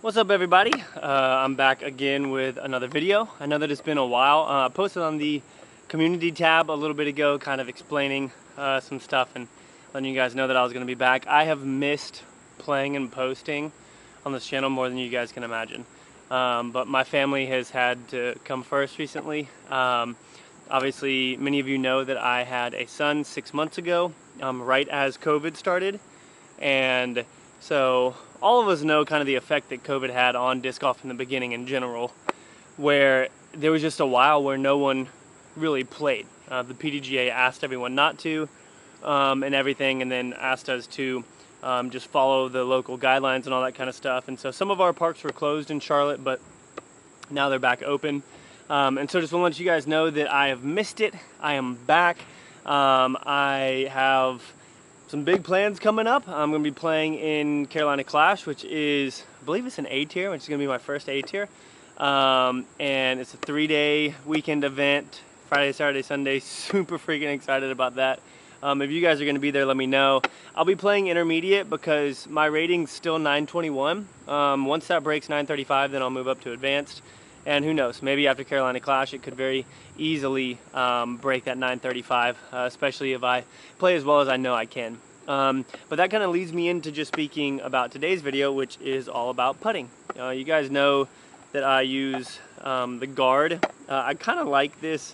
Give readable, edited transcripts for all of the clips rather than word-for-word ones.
What's up, everybody? I'm back again with another video. I know that it's been a while. I posted on the community tab a little bit ago, kind of explaining some stuff and letting you guys know that I was going to be back. I have missed playing and posting on this channel more than you guys can imagine. But my family has had to come first recently. Obviously, many of you know that I had a son 6 months ago, right as COVID started. And so all of us know kind of the effect that COVID had on disc golf in the beginning in general, where there was just a while where no one really played. The PDGA asked everyone not to and everything, and then asked us to just follow the local guidelines and all that kind of stuff. And so some of our parks were closed in Charlotte, but now they're back open. And so just want to let you guys know that I have missed it. I am back. I have some big plans coming up. I'm going to be playing in Carolina Clash, which is, I believe it's an A tier, which is going to be my first A tier. And it's a 3-day weekend event, Friday, Saturday, Sunday. Super freaking excited about that. If you guys are going to be there, let me know. I'll be playing intermediate because my rating's still 921. Once that breaks 935, then I'll move up to advanced. And who knows, maybe after Carolina Clash, it could very easily break that 935, especially if I play as well as I know I can. But that kind of leads me into just speaking about today's video, which is all about putting. You guys know that I use the Guard. I kind of like this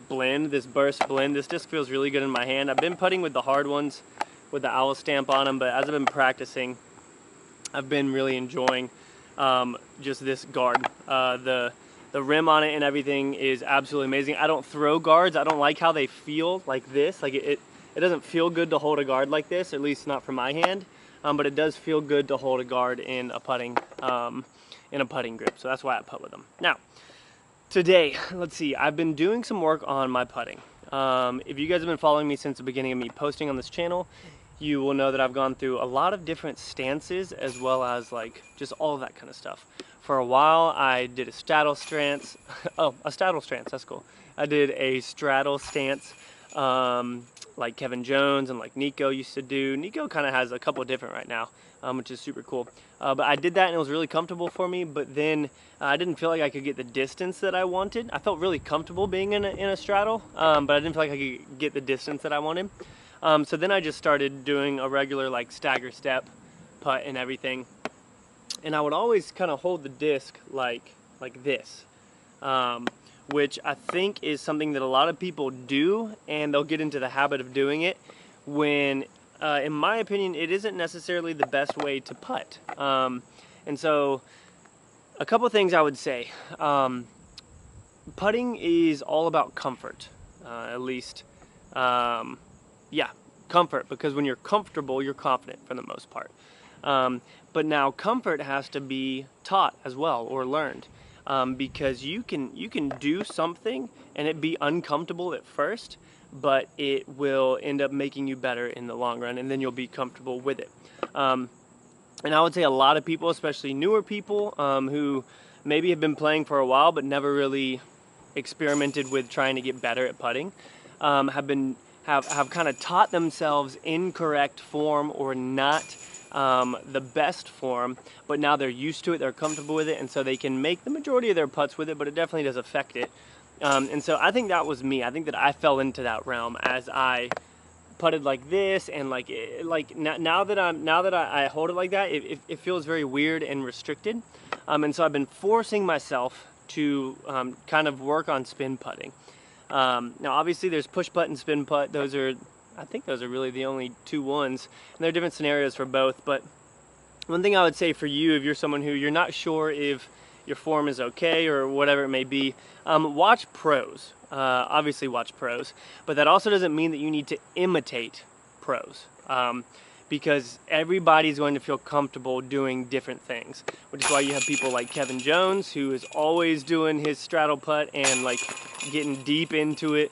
blend, this burst blend. This disc feels really good in my hand. I've been putting with the hard ones with the owl stamp on them, but as I've been practicing, I've been really enjoying just this Guard. The rim on it and everything is absolutely amazing. I don't throw guards. I don't like how they feel like this. Like it doesn't feel good to hold a guard like this, at least not from my hand. But it does feel good to hold a guard in a putting grip. So that's why I putt with them. Now, today, let's see. I've been doing some work on my putting. If you guys have been following me since the beginning of me posting on this channel, you will know that I've gone through a lot of different stances as well as like just all of that kind of stuff. For a while, I did a straddle stance. Oh, a straddle stance, that's cool. I did a straddle stance like Kevin Jones and like Nico used to do. Nico kind of has a couple different right now, which is super cool. But I did that and it was really comfortable for me, but then I didn't feel like I could get the distance that I wanted. I felt really comfortable being in a straddle, but I didn't feel like I could get the distance that I wanted. So then I just started doing a regular like stagger step putt and everything. And I would always kind of hold the disc like this, which I think is something that a lot of people do, and they'll get into the habit of doing it when, in my opinion, it isn't necessarily the best way to putt. And so a couple things I would say. Putting is all about comfort, at least. Yeah, comfort, because when you're comfortable, you're confident for the most part. But now comfort has to be taught as well or learned, because you can do something and it be uncomfortable at first, but it will end up making you better in the long run, and then you'll be comfortable with it. And I would say a lot of people, especially newer people who maybe have been playing for a while but never really experimented with trying to get better at putting, have kind of taught themselves incorrect form or not the best form, but now they're used to it, they're comfortable with it, and so they can make the majority of their putts with it, but it definitely does affect it. And so I think that was me. I think that I fell into that realm as I putted like this, and now that I hold it like that, it feels very weird and restricted. And so I've been forcing myself to kind of work on spin putting. Now obviously there's push putt and spin putt. I think those are really the only two ones, and there are different scenarios for both. But one thing I would say for you, if you're someone who you're not sure if your form is okay or whatever it may be, watch pros. Obviously watch pros, but that also doesn't mean that you need to imitate pros, because everybody's going to feel comfortable doing different things, which is why you have people like Kevin Jones, who is always doing his straddle putt and like getting deep into it,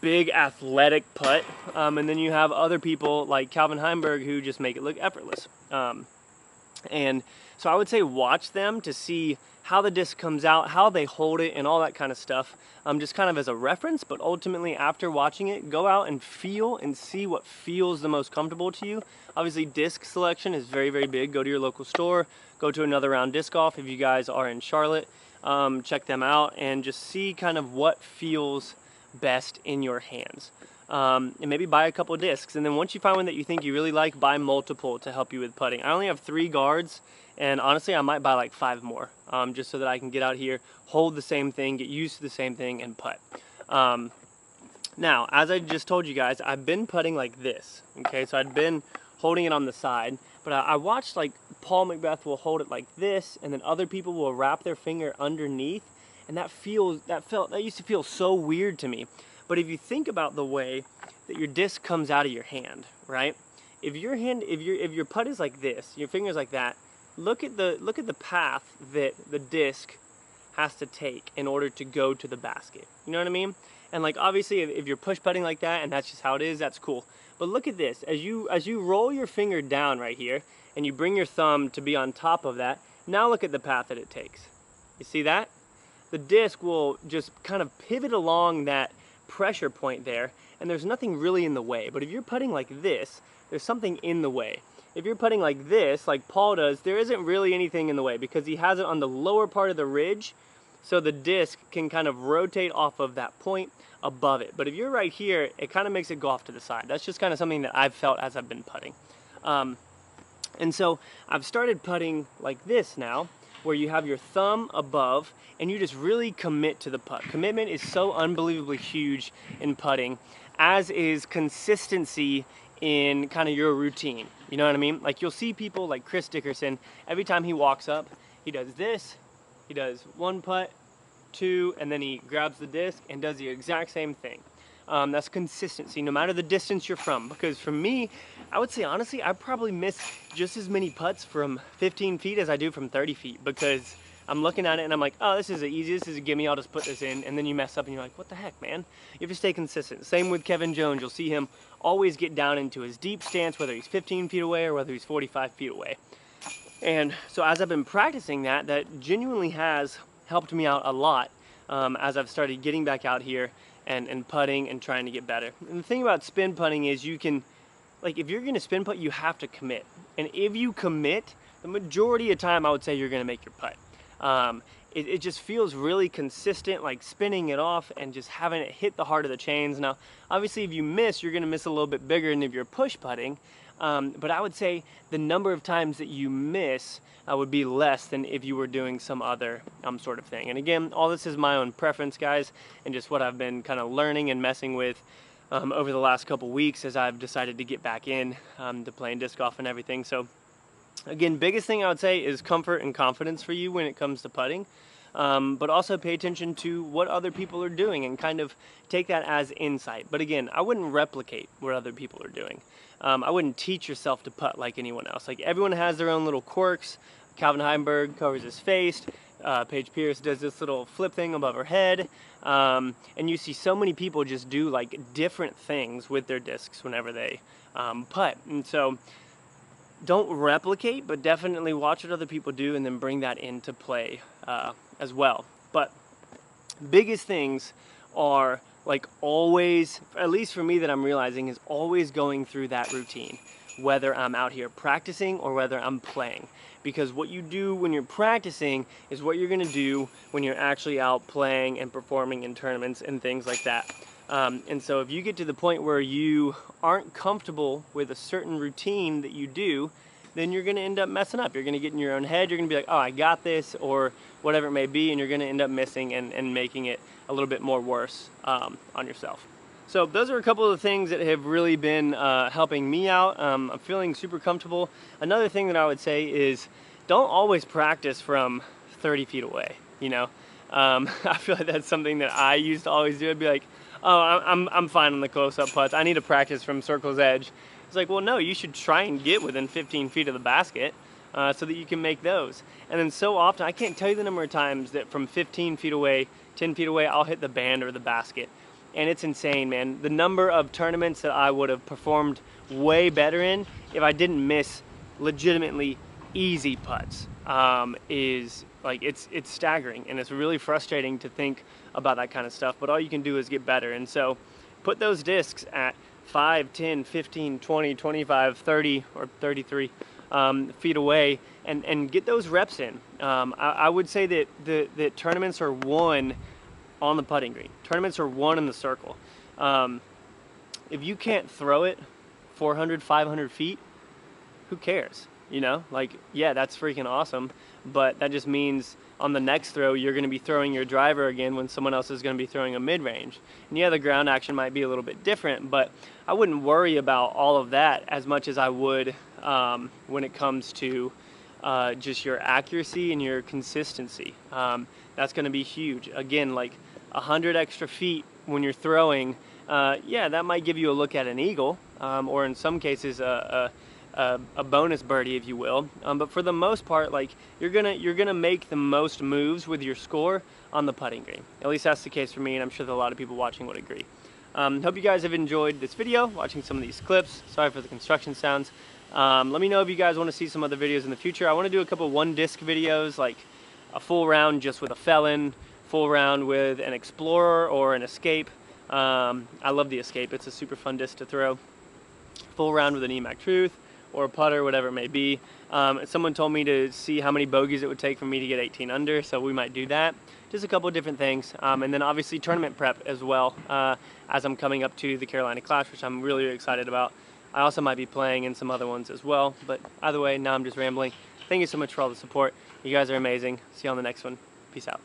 big athletic putt, and then you have other people like Calvin Heimberg who just make it look effortless. And so I would say watch them to see how the disc comes out, how they hold it, and all that kind of stuff, just kind of as a reference. But ultimately, after watching it, go out and feel and see what feels the most comfortable to you. Obviously, disc selection is very, very big. Go to your local store, go go to Another Round Disc Golf if you guys are in Charlotte. Check them out and just see kind of what feels best in your hands. And maybe buy a couple discs, and then once you find one that you think you really like, buy multiple to help you with putting. I only have 3 guards, and honestly I might buy like 5 more, just so that I can get out here, hold the same thing, get used to the same thing, and putt. Now, as I just told you guys, I've been putting like this, okay? So I'd been holding it on the side, but I watched like Paul McBeth will hold it like this, and then other people will wrap their finger underneath, and that used to feel so weird to me. But if you think about the way that your disc comes out of your hand, right? If your putt is like this, your finger's like that, look at the path that the disc has to take in order to go to the basket. You know what I mean? And like obviously if you're push putting like that and that's just how it is, that's cool. But look at this, as you roll your finger down right here and you bring your thumb to be on top of that, now look at the path that it takes. You see that? The disc will just kind of pivot along that pressure point there, and there's nothing really in the way. But if you're putting like this, there's something in the way. If you're putting like this, like Paul does, there isn't really anything in the way because he has it on the lower part of the ridge, so the disc can kind of rotate off of that point above it. But if you're right here, it kind of makes it go off to the side. That's just kind of something that I've felt as I've been putting. And so I've started putting like this now, where you have your thumb above and you just really commit to the putt. Commitment is so unbelievably huge in putting, as is consistency in kind of your routine. You know what I mean? Like you'll see people like Chris Dickerson, every time he walks up, he does this, he does 1 putt, 2, and then he grabs the disc and does the exact same thing. That's consistency, no matter the distance you're from. Because for me, I would say honestly, I probably miss just as many putts from 15 feet as I do from 30 feet because I'm looking at it and I'm like, oh, this is easy, this is a gimme, I'll just put this in. And then you mess up and you're like, what the heck, man? You have to stay consistent. Same with Kevin Jones. You'll see him always get down into his deep stance, whether he's 15 feet away or whether he's 45 feet away. And so as I've been practicing that genuinely has helped me out a lot as I've started getting back out here and putting and trying to get better. And the thing about spin putting is you can, like if you're gonna spin putt, you have to commit. And if you commit, the majority of the time I would say you're gonna make your putt. It just feels really consistent, like spinning it off and just having it hit the heart of the chains. Now, obviously if you miss, you're gonna miss a little bit bigger than if you're push putting. But I would say the number of times that you miss would be less than if you were doing some other sort of thing. And again, all this is my own preference, guys, and just what I've been kind of learning and messing with over the last couple weeks as I've decided to get back in to playing disc golf and everything. So again, biggest thing I would say is comfort and confidence for you when it comes to putting. But also pay attention to what other people are doing and kind of take that as insight. But again, I wouldn't replicate what other people are doing. I wouldn't teach yourself to putt like anyone else. Like everyone has their own little quirks. Calvin Heidenberg covers his face. Paige Pierce does this little flip thing above her head. And you see so many people just do like different things with their discs whenever they putt. And so don't replicate, but definitely watch what other people do and then bring that into play as well. But biggest things are like always, at least for me that I'm realizing, is always going through that routine, whether I'm out here practicing or whether I'm playing. Because what you do when you're practicing is what you're gonna do when you're actually out playing and performing in tournaments and things like that. And so if you get to the point where you aren't comfortable with a certain routine that you do, then you're gonna end up messing up. You're gonna get in your own head, you're gonna be like, oh, I got this, or whatever it may be, and you're gonna end up missing and making it a little bit more worse on yourself. So those are a couple of the things that have really been helping me out. I'm feeling super comfortable. Another thing that I would say is don't always practice from 30 feet away, you know? I feel like that's something that I used to always do. I'd be like, oh, I'm fine on the close-up putts. I need to practice from circle's edge. It's like, well, no, you should try and get within 15 feet of the basket so that you can make those. And then so often, I can't tell you the number of times that from 15 feet away, 10 feet away, I'll hit the band or the basket. And it's insane, man. The number of tournaments that I would have performed way better in if I didn't miss legitimately easy putts is like, it's staggering, and it's really frustrating to think about that kind of stuff, but all you can do is get better. And so put those discs at 5, 10, 15, 20, 25, 30, or 33 feet away, and get those reps in. I would say that tournaments are won on the putting green. Tournaments are won in the circle. If you can't throw it 400, 500 feet, who cares? You know, like, yeah, that's freaking awesome, but that just means on the next throw you're going to be throwing your driver again when someone else is going to be throwing a mid-range. And yeah, the ground action might be a little bit different, but I wouldn't worry about all of that as much as I would when it comes to just your accuracy and your consistency. That's going to be huge. Again, like 100 extra feet when you're throwing, yeah, that might give you a look at an eagle, or in some cases a bonus birdie, if you will. But for the most part, like, you're gonna make the most moves with your score on the putting green. At least that's the case for me, and I'm sure that a lot of people watching would agree. Hope you guys have enjoyed this video, watching some of these clips. Sorry for the construction sounds. Let me know if you guys want to see some other videos in the future. I want to do a couple one disc videos, like a full round just with a Felon, full round with an Explorer or an Escape. I love the Escape. It's a super fun disc to throw. Full round with an EMAC Truth or a putter, whatever it may be. Someone told me to see how many bogeys it would take for me to get 18 under, so we might do that. Just a couple of different things. And then obviously tournament prep as well, as I'm coming up to the Carolina Clash, which I'm really excited about. I also might be playing in some other ones as well, but either way, now I'm just rambling. Thank you so much for all the support. You guys are amazing. See you on the next one. Peace out.